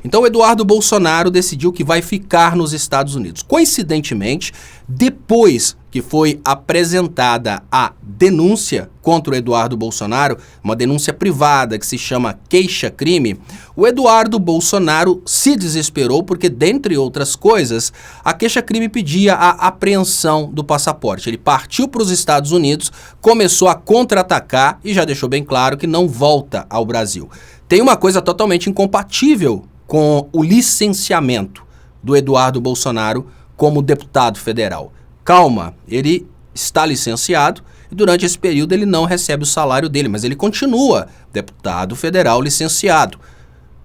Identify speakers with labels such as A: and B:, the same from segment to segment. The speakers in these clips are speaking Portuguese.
A: Então o Eduardo Bolsonaro decidiu que vai ficar nos Estados Unidos. Coincidentemente, depois que foi apresentada a denúncia contra o Eduardo Bolsonaro, uma denúncia privada que se chama queixa-crime, o Eduardo Bolsonaro se desesperou porque, dentre outras coisas, a queixa-crime pedia a apreensão do passaporte. Ele partiu para os Estados Unidos, começou a contra-atacar e já deixou bem claro que não volta ao Brasil. Tem uma coisa totalmente incompatível com o licenciamento do Eduardo Bolsonaro como deputado federal. Calma, ele está licenciado e durante esse período ele não recebe o salário dele, mas ele continua deputado federal licenciado.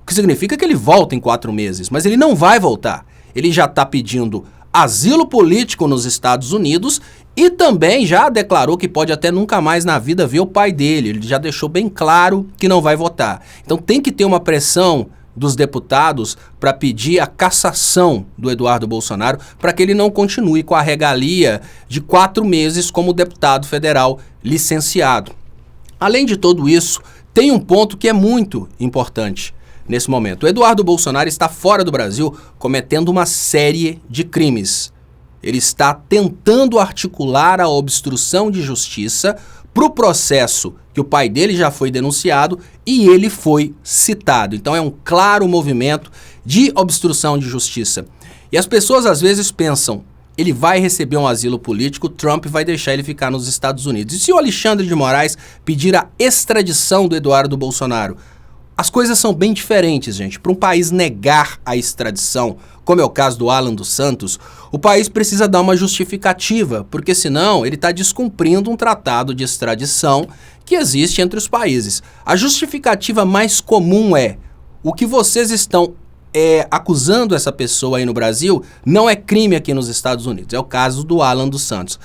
A: O que significa que ele volta em 4 meses, mas ele não vai voltar. Ele já está pedindo asilo político nos Estados Unidos e também já declarou que pode até nunca mais na vida ver o pai dele. Ele já deixou bem claro que não vai votar. Então tem que ter uma pressão dos deputados para pedir a cassação do Eduardo Bolsonaro para que ele não continue com a regalia de 4 meses como deputado federal licenciado. Além de tudo isso, tem um ponto que é muito importante nesse momento. O Eduardo Bolsonaro está fora do Brasil cometendo uma série de crimes. Ele está tentando articular a obstrução de justiça para o processo que o pai dele já foi denunciado e ele foi citado. Então é um claro movimento de obstrução de justiça. E as pessoas às vezes pensam, ele vai receber um asilo político, Trump vai deixar ele ficar nos Estados Unidos. E se o Alexandre de Moraes pedir a extradição do Eduardo Bolsonaro? As coisas são bem diferentes, gente. Para um país negar a extradição, como é o caso do Alan dos Santos, o país precisa dar uma justificativa, porque senão ele está descumprindo um tratado de extradição que existe entre os países. A justificativa mais comum é: o que vocês estão acusando essa pessoa aí no Brasil não é crime aqui nos Estados Unidos. É o caso do Alan dos Santos.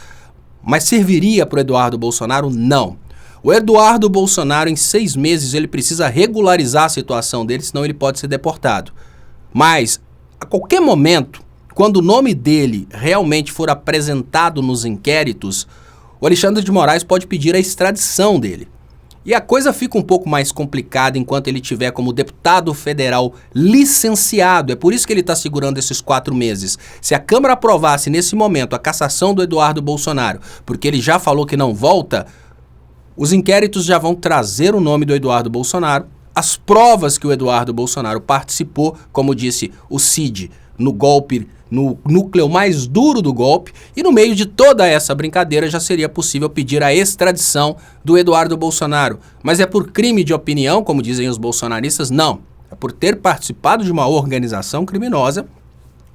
A: Mas serviria para o Eduardo Bolsonaro? Não. O Eduardo Bolsonaro, em 6 meses, ele precisa regularizar a situação dele, senão ele pode ser deportado. Mas, a qualquer momento, quando o nome dele realmente for apresentado nos inquéritos, o Alexandre de Moraes pode pedir a extradição dele. E a coisa fica um pouco mais complicada enquanto ele estiver como deputado federal licenciado. É por isso que ele está segurando esses 4 meses. Se a Câmara aprovasse nesse momento a cassação do Eduardo Bolsonaro, porque ele já falou que não volta, os inquéritos já vão trazer o nome do Eduardo Bolsonaro, as provas que o Eduardo Bolsonaro participou, como disse o Cid, no golpe, no núcleo mais duro do golpe, e no meio de toda essa brincadeira já seria possível pedir a extradição do Eduardo Bolsonaro. Mas é por crime de opinião, como dizem os bolsonaristas? Não. É por ter participado de uma organização criminosa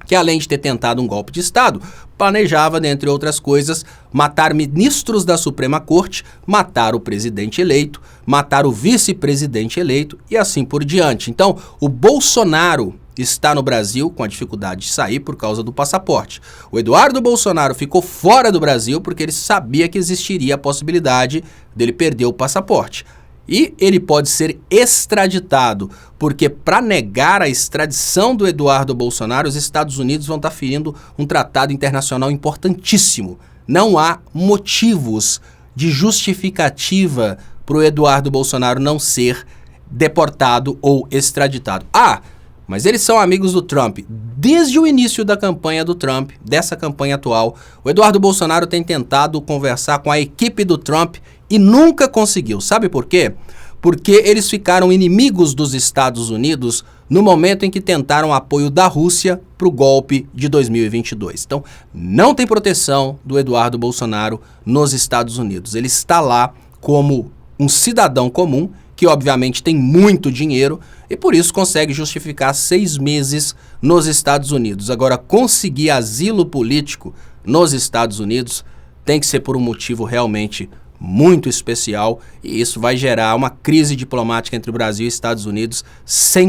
A: que, além de ter tentado um golpe de Estado, planejava, dentre outras coisas, matar ministros da Suprema Corte, matar o presidente eleito, matar o vice-presidente eleito e assim por diante. Então, o Bolsonaro está no Brasil com a dificuldade de sair por causa do passaporte. O Eduardo Bolsonaro ficou fora do Brasil porque ele sabia que existiria a possibilidade dele perder o passaporte. E ele pode ser extraditado, porque para negar a extradição do Eduardo Bolsonaro, os Estados Unidos vão estar ferindo um tratado internacional importantíssimo. Não há motivos de justificativa para o Eduardo Bolsonaro não ser deportado ou extraditado. Mas eles são amigos do Trump. Desde o início da campanha do Trump, dessa campanha atual, o Eduardo Bolsonaro tem tentado conversar com a equipe do Trump e nunca conseguiu. Sabe por quê? Porque eles ficaram inimigos dos Estados Unidos no momento em que tentaram apoio da Rússia para o golpe de 2022. Então, não tem proteção do Eduardo Bolsonaro nos Estados Unidos. Ele está lá como um cidadão comum, que obviamente tem muito dinheiro e por isso consegue justificar 6 meses nos Estados Unidos. Agora, conseguir asilo político nos Estados Unidos tem que ser por um motivo realmente muito especial e isso vai gerar uma crise diplomática entre o Brasil e Estados Unidos sem